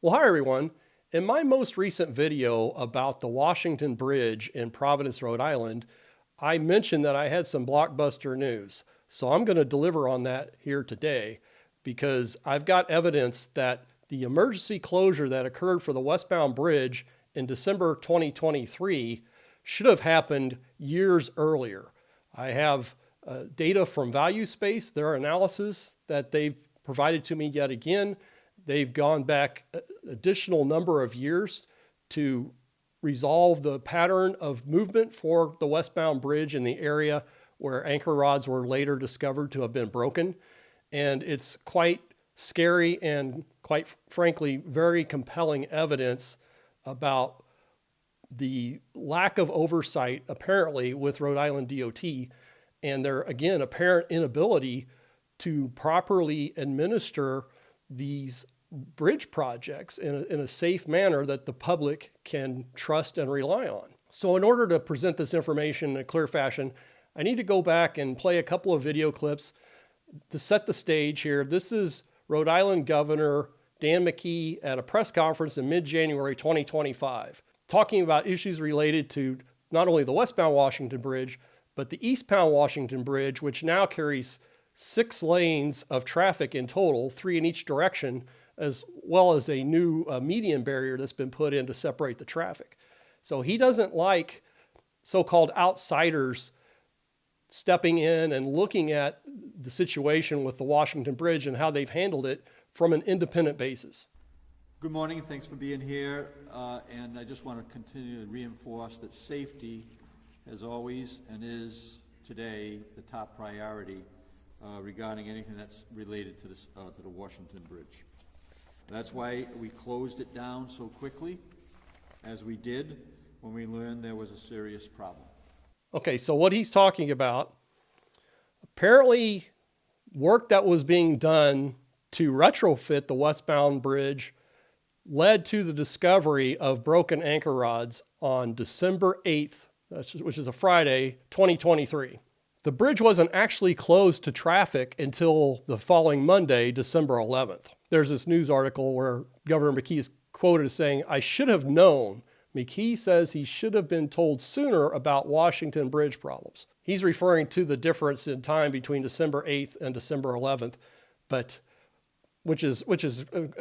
Well, hi everyone. In my most recent video about the Washington Bridge in Providence, Rhode Island, I mentioned that I had some blockbuster news. So I'm going to deliver on that here today because I've got evidence that the emergency closure that occurred for the Westbound Bridge in December 2023 should have happened years earlier. I have data from ValueSpace, their analysis that they've provided to me yet again. They've gone back an additional number of years to resolve the pattern of movement for the westbound bridge in the area where anchor rods were later discovered to have been broken. And it's quite scary and quite frankly, very compelling evidence about the lack of oversight apparently with Rhode Island DOT and their, again, apparent inability to properly administer these bridge projects in a safe manner that the public can trust and rely on. So in order to present this information in a clear fashion, I need to go back and play a couple of video clips to set the stage here. This is Rhode Island Governor Dan McKee at a press conference in mid-January 2025, talking about issues related to not only the westbound Washington Bridge, but the eastbound Washington Bridge, which now carries 6 lanes of traffic in total, 3 in each direction, as well as a new median barrier that's been put in to separate the traffic. So he doesn't like so-called outsiders stepping in and looking at the situation with the Washington Bridge and how they've handled it from an independent basis. Good morning, thanks for being here. And I just want to continue to reinforce that safety has always and is today the top priority regarding anything that's related to this to the Washington Bridge. That's why we closed it down so quickly as we did when we learned there was a serious problem. Okay, so what he's talking about, apparently work that was being done to retrofit the westbound bridge led to the discovery of broken anchor rods on December 8th, which is a Friday, 2023. The bridge wasn't actually closed to traffic until the following Monday, December 11th. There's this news article where Governor McKee is quoted as saying, "I should have known." McKee says he should have been told sooner about Washington Bridge problems. He's referring to the difference in time between December 8th and December 11th, but which is an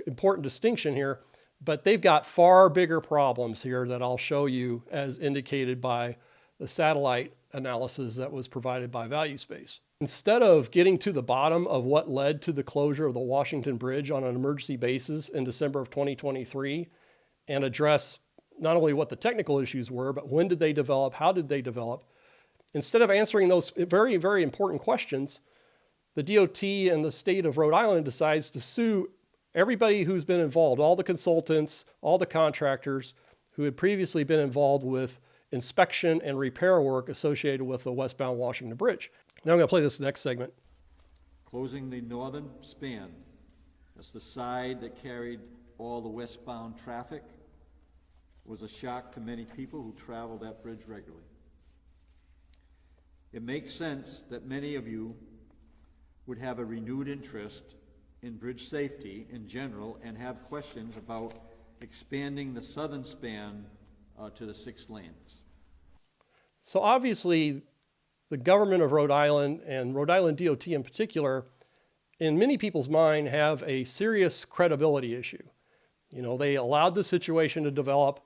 important distinction here. But they've got far bigger problems here that I'll show you as indicated by the satellite analysis that was provided by ValueSpace. Instead of getting to the bottom of what led to the closure of the Washington Bridge on an emergency basis in December of 2023 and address not only what the technical issues were, but when did they develop, how did they develop, instead of answering those very, very important questions, the DOT and the state of Rhode Island decides to sue everybody who's been involved, all the consultants, all the contractors who had previously been involved with inspection and repair work associated with the westbound Washington Bridge. Now I'm going to play this next segment. Closing the northern span, that's the side that carried all the westbound traffic, was a shock to many people who travel that bridge regularly. It makes sense that many of you would have a renewed interest in bridge safety in general and have questions about expanding the southern span to the 6 lanes. So obviously, the government of Rhode Island and Rhode Island DOT in particular, in many people's mind, have a serious credibility issue. You know, they allowed the situation to develop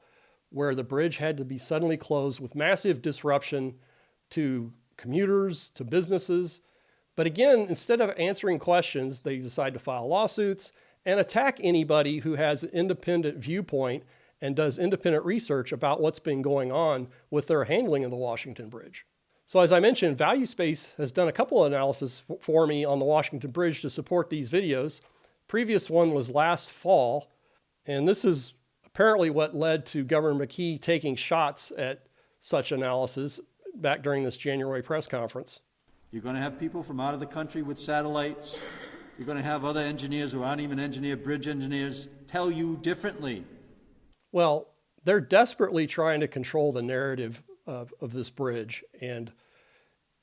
where the bridge had to be suddenly closed with massive disruption to commuters, to businesses. But again, instead of answering questions, they decide to file lawsuits and attack anybody who has an independent viewpoint and does independent research about what's been going on with their handling of the Washington Bridge. So as I mentioned, ValueSpace has done a couple of analysis for me on the Washington Bridge to support these videos. Previous one was last fall, and this is apparently what led to Governor McKee taking shots at such analysis back during this January press conference. You're going to have people from out of the country with satellites. You're going to have other engineers who aren't even bridge engineers, tell you differently. Well, they're desperately trying to control the narrative of this bridge, and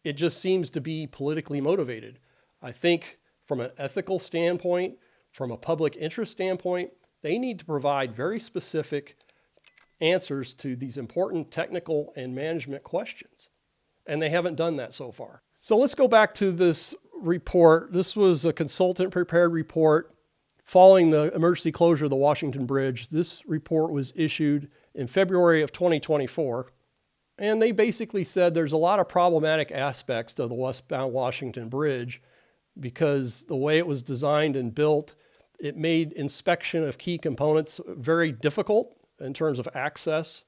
it just seems to be politically motivated. I think from an ethical standpoint, from a public interest standpoint, They need to provide very specific answers to these important technical and management questions. And they haven't done that so far. So let's go back to this report. This was a consultant prepared report following the emergency closure of the Washington Bridge. This report was issued in February of 2024. And they basically said there's a lot of problematic aspects to the Westbound Washington Bridge because the way it was designed and built, it made inspection of key components very difficult in terms of access.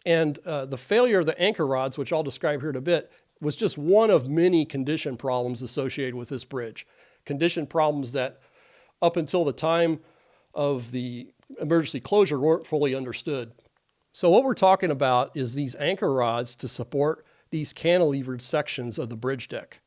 And the failure of the anchor rods, which I'll describe here in a bit, was just one of many condition problems associated with this bridge. Condition problems that up until the time of the emergency closure weren't fully understood. So what we're talking about is these anchor rods to support these cantilevered sections of the bridge deck.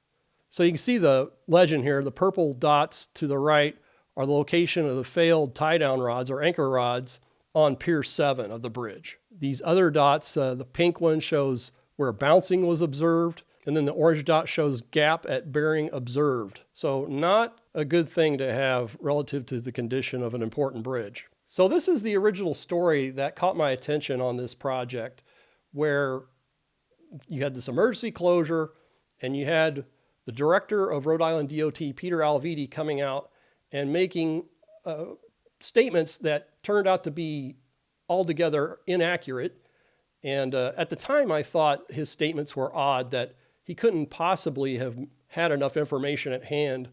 So you can see the legend here. The purple dots to the right are the location of the failed tie-down rods or anchor rods on Pier 7 of the bridge. These other dots, the pink one shows where bouncing was observed, and then the orange dot shows gap at bearing observed. So not a good thing to have relative to the condition of an important bridge. So this is the original story that caught my attention on this project, where you had this emergency closure and you had the director of Rhode Island DOT, Peter Alviti, coming out and making statements that turned out to be altogether inaccurate. And at the time, I thought his statements were odd, that he couldn't possibly have had enough information at hand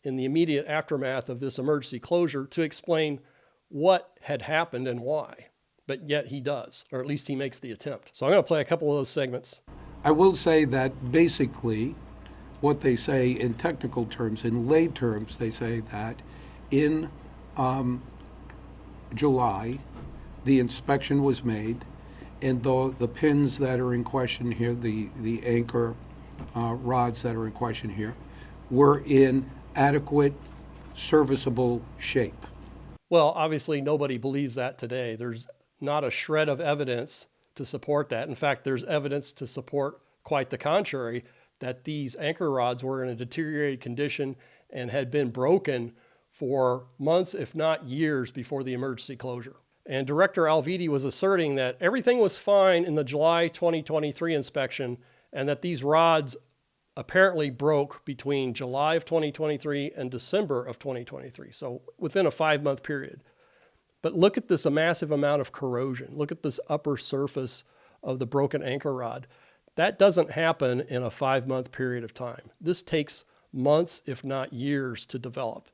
in the immediate aftermath of this emergency closure to explain what had happened and why. But yet he does, or at least he makes the attempt. So I'm going to play a couple of those segments. I will say that basically what they say in technical terms, in lay terms, they say that in July, the inspection was made, and though the pins that are in question here, the anchor rods that are in question here, were in adequate, serviceable shape. Well, obviously nobody believes that today. There's not a shred of evidence to support that. In fact, there's evidence to support quite the contrary, that these anchor rods were in a deteriorated condition and had been broken for months, if not years, before the emergency closure. And Director Alviti was asserting that everything was fine in the July 2023 inspection and that these rods apparently broke between July of 2023 and December of 2023, so within a 5-month period. But look at this massive amount of corrosion. Look at this upper surface of the broken anchor rod. That doesn't happen in a 5-month period of time. This takes months, if not years, to develop.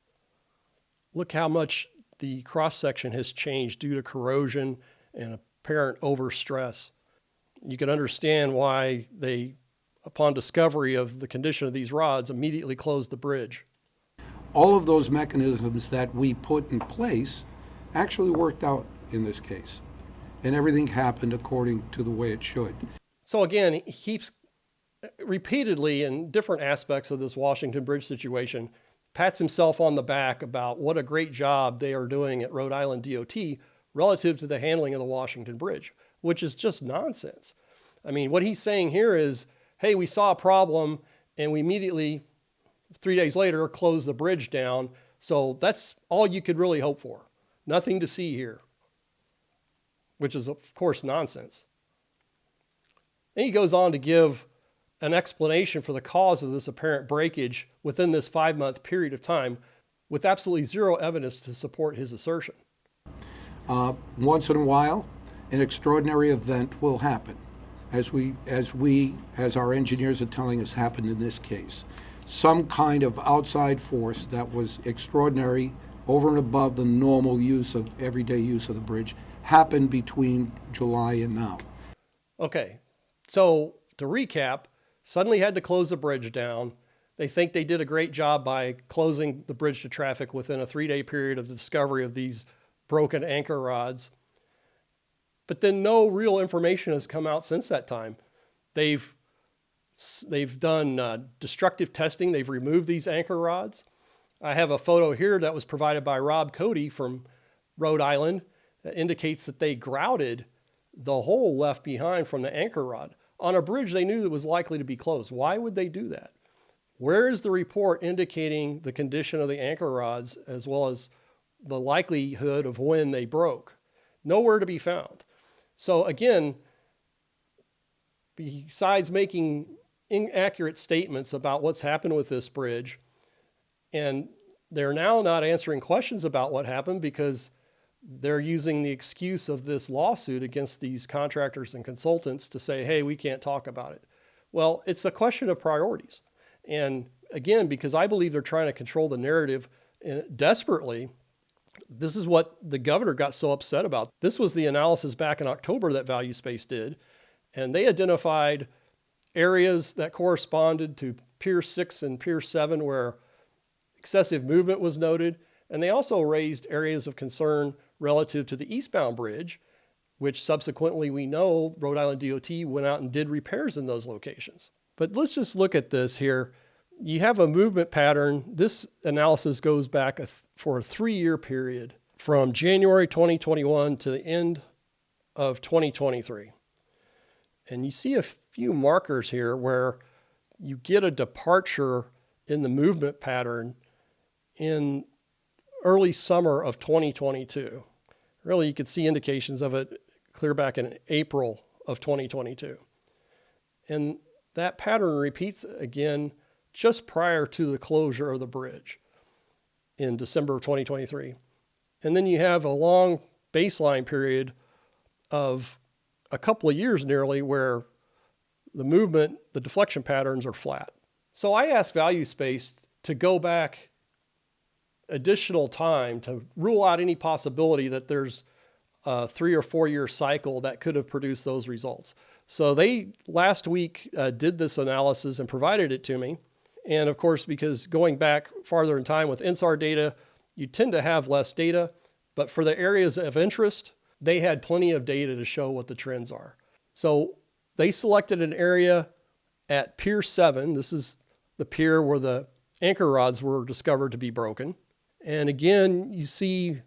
Look how much the cross-section has changed due to corrosion and apparent overstress. You can understand why they, upon discovery of the condition of these rods, immediately closed the bridge. All of those mechanisms that we put in place actually worked out in this case, and everything happened according to the way it should. So again, he keeps repeatedly in different aspects of this Washington Bridge situation, pats himself on the back about what a great job they are doing at Rhode Island DOT relative to the handling of the Washington Bridge, which is just nonsense. I mean, what he's saying here is, hey, we saw a problem and we immediately, 3 days later, closed the bridge down. So that's all you could really hope for. Nothing to see here, which is, of course, nonsense. And he goes on to give an explanation for the cause of this apparent breakage within this 5-month period of time with absolutely zero evidence to support his assertion. Once in a while, an extraordinary event will happen, as our engineers are telling us happened in this case. Some kind of outside force that was extraordinary, over and above the normal use of everyday use of the bridge, happened between July and now. Okay, so to recap, suddenly had to close the bridge down. They think they did a great job by closing the bridge to traffic within a 3-day period of the discovery of these broken anchor rods. But then no real information has come out since that time. They've done destructive testing. They've removed these anchor rods. I have a photo here that was provided by Rob Cody from Rhode Island that indicates that they grouted the hole left behind from the anchor rod on a bridge they knew that was likely to be closed. Why would they do that? Where is the report indicating the condition of the anchor rods as well as the likelihood of when they broke. Nowhere to be found. So again, besides making inaccurate statements about what's happened with this bridge, and they're now not answering questions about what happened because they're using the excuse of this lawsuit against these contractors and consultants to say, hey, we can't talk about it. Well, it's a question of priorities. And again, because I believe they're trying to control the narrative desperately, this is what the governor got so upset about. This was the analysis back in October that ValueSpace did. And they identified areas that corresponded to Pier 6 and Pier 7 where excessive movement was noted. And they also raised areas of concern relative to the eastbound bridge, which subsequently we know Rhode Island DOT went out and did repairs in those locations. But let's just look at this here. You have a movement pattern. This analysis goes back for a 3-year period from January 2021 to the end of 2023. And you see a few markers here where you get a departure in the movement pattern in early summer of 2022. Really, you could see indications of it clear back in April of 2022. And that pattern repeats again just prior to the closure of the bridge in December of 2023. And then you have a long baseline period of a couple of years nearly where the movement, the deflection patterns are flat. So I asked ValueSpace to go back additional time to rule out any possibility that there's a 3 or 4 year cycle that could have produced those results. So they last week did this analysis and provided it to me. And of course, because going back farther in time with INSAR data, you tend to have less data, but for the areas of interest, they had plenty of data to show what the trends are. So they selected an area at Pier 7. This is the pier where the anchor rods were discovered to be broken. And again, you see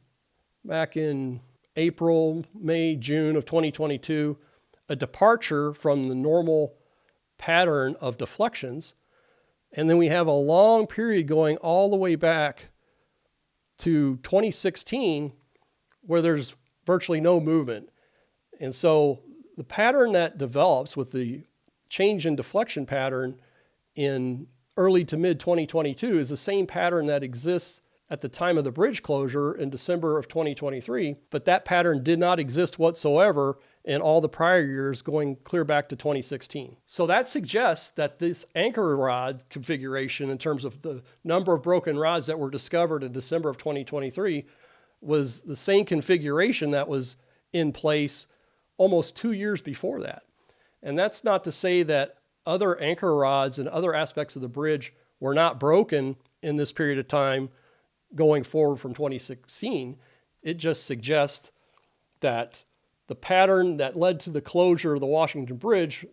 back in April, May, June of 2022, a departure from the normal pattern of deflections. And then we have a long period going all the way back to 2016 where there's virtually no movement. And so the pattern that develops with the change in deflection pattern in early to mid 2022 is the same pattern that exists at the time of the bridge closure in December of 2023, but that pattern did not exist whatsoever in all the prior years going clear back to 2016. So that suggests that this anchor rod configuration in terms of the number of broken rods that were discovered in December of 2023 was the same configuration that was in place almost 2 years before that. And that's not to say that other anchor rods and other aspects of the bridge were not broken in this period of time going forward from 2016. It just suggests that the pattern that led to the closure of the Washington Bridge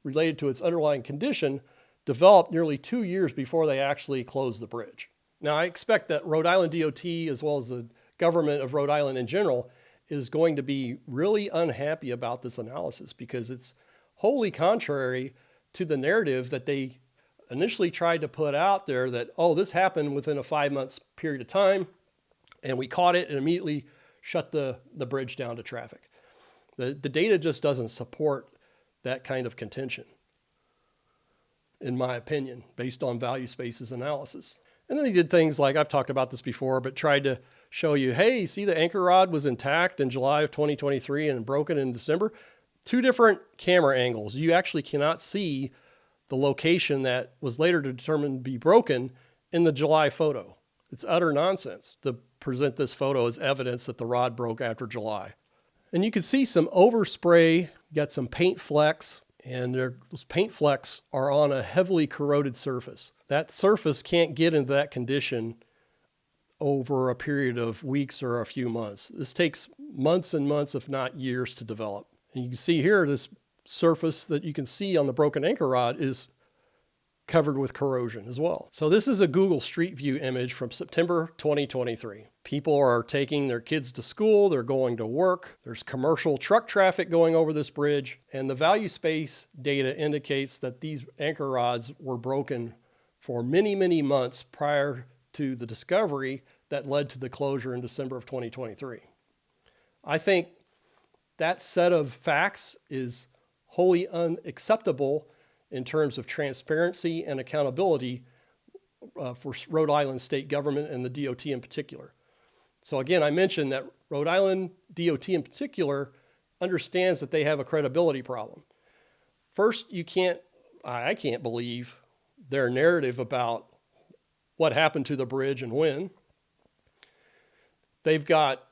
related to its underlying condition developed nearly 2 years before they actually closed the bridge. Now, I expect that Rhode Island DOT, as well as the government of Rhode Island in general, is going to be really unhappy about this analysis because it's wholly contrary to the narrative that they initially tried to put out there that, oh, this happened within a 5 months period of time, and we caught it and immediately shut the bridge down to traffic. The data just doesn't support that kind of contention, in my opinion, based on ValueSpace's analysis. And then they did things like, I've talked about this before, but tried to show you, hey, see the anchor rod was intact in July of 2023 and broken in December. 2 different camera angles. You actually cannot see the location that was later determined to be broken in the July photo. It's utter nonsense to present this photo as evidence that the rod broke after July. And you can see some overspray, you got some paint flecks, and those paint flecks are on a heavily corroded surface. That surface can't get into that condition over a period of weeks or a few months. This takes months and months, if not years, to develop. And you can see here, this surface that you can see on the broken anchor rod is covered with corrosion as well. So this is a Google Street View image from September 2023. People are taking their kids to school, they're going to work, there's commercial truck traffic going over this bridge, and the ValueSpace data indicates that these anchor rods were broken for many, many months prior to the discovery that led to the closure in December of 2023. I think that set of facts is wholly unacceptable in terms of transparency and accountability for Rhode Island state government and the DOT in particular. So again, I mentioned that Rhode Island DOT in particular understands that they have a credibility problem. First, I can't believe their narrative about what happened to the bridge and when. They've got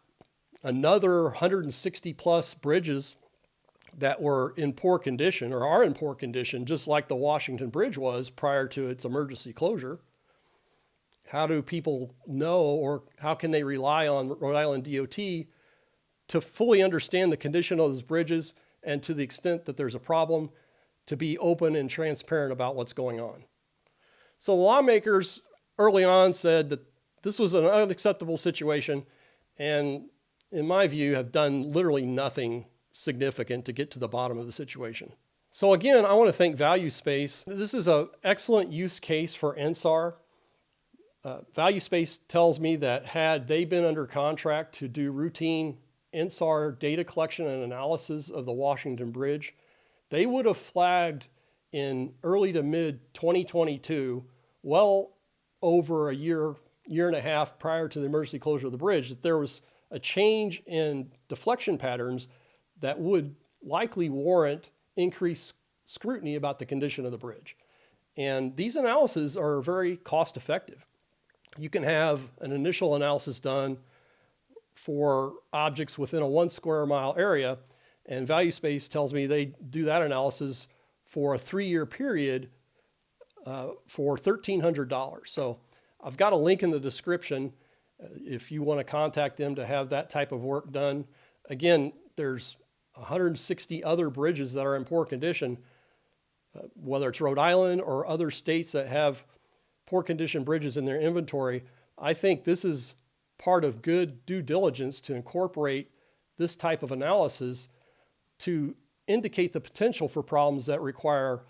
another 160 plus bridges that were in poor condition or are in poor condition, just like the Washington Bridge was prior to its emergency closure. How do people know, or how can they rely on Rhode Island DOT to fully understand the condition of those bridges and, to the extent that there's a problem, to be open and transparent about what's going on? So the lawmakers early on said that this was an unacceptable situation, and in my view, have done literally nothing significant to get to the bottom of the situation. So again, I want to thank ValueSpace. This is an excellent use case for NSAR. ValueSpace tells me that had they been under contract to do routine NSAR data collection and analysis of the Washington Bridge, they would have flagged in early to mid 2022, well over a year and a half prior to the emergency closure of the bridge, that there was a change in deflection patterns that would likely warrant increased scrutiny about the condition of the bridge. And these analyses are very cost effective. You can have an initial analysis done for objects within a 1 square mile area, and ValueSpace tells me they do that analysis for a 3-year period for $1,300. So I've got a link in the description if you want to contact them to have that type of work done. Again, there's 160 other bridges that are in poor condition, whether it's Rhode Island or other states that have poor condition bridges in their inventory. I think this is part of good due diligence to incorporate this type of analysis to indicate the potential for problems that require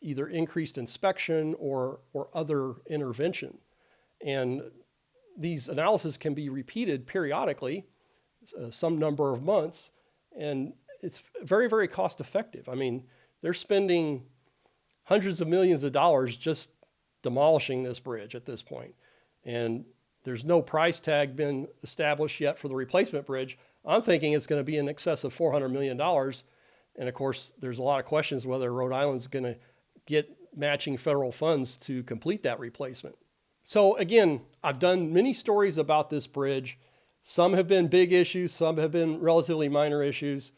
either increased inspection or other intervention. And these analyses can be repeated periodically, some number of months, and it's very, very cost effective. I mean, they're spending hundreds of millions of dollars just demolishing this bridge at this point. And there's no price tag been established yet for the replacement bridge. I'm thinking it's going to be in excess of $400 million. And of course, there's a lot of questions whether Rhode Island's going to get matching federal funds to complete that replacement. So again, I've done many stories about this bridge. Some have been big issues, some have been relatively minor issues.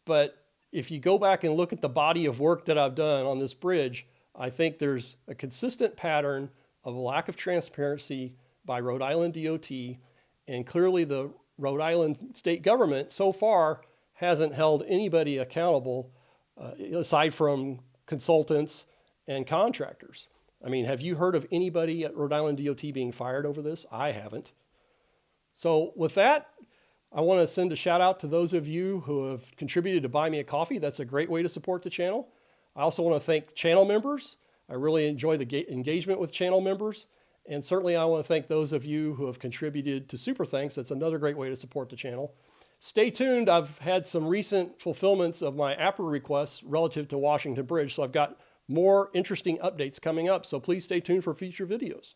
But if you go back and look at the body of work that I've done on this bridge, I think there's a consistent pattern of a lack of transparency by Rhode Island DOT, and clearly the Rhode Island state government so far hasn't held anybody accountable aside from consultants and contractors. I mean, have you heard of anybody at Rhode Island DOT being fired over this? I haven't. So with that, I want to send a shout out to those of you who have contributed to buy me a coffee. That's a great way to support the channel. I also want to thank channel members. I really enjoy the engagement with channel members. And certainly I want to thank those of you who have contributed to Super Thanks. That's another great way to support the channel. Stay tuned. I've had some recent fulfillments of my APRA requests relative to Washington Bridge. So I've got more interesting updates coming up. So please stay tuned for future videos.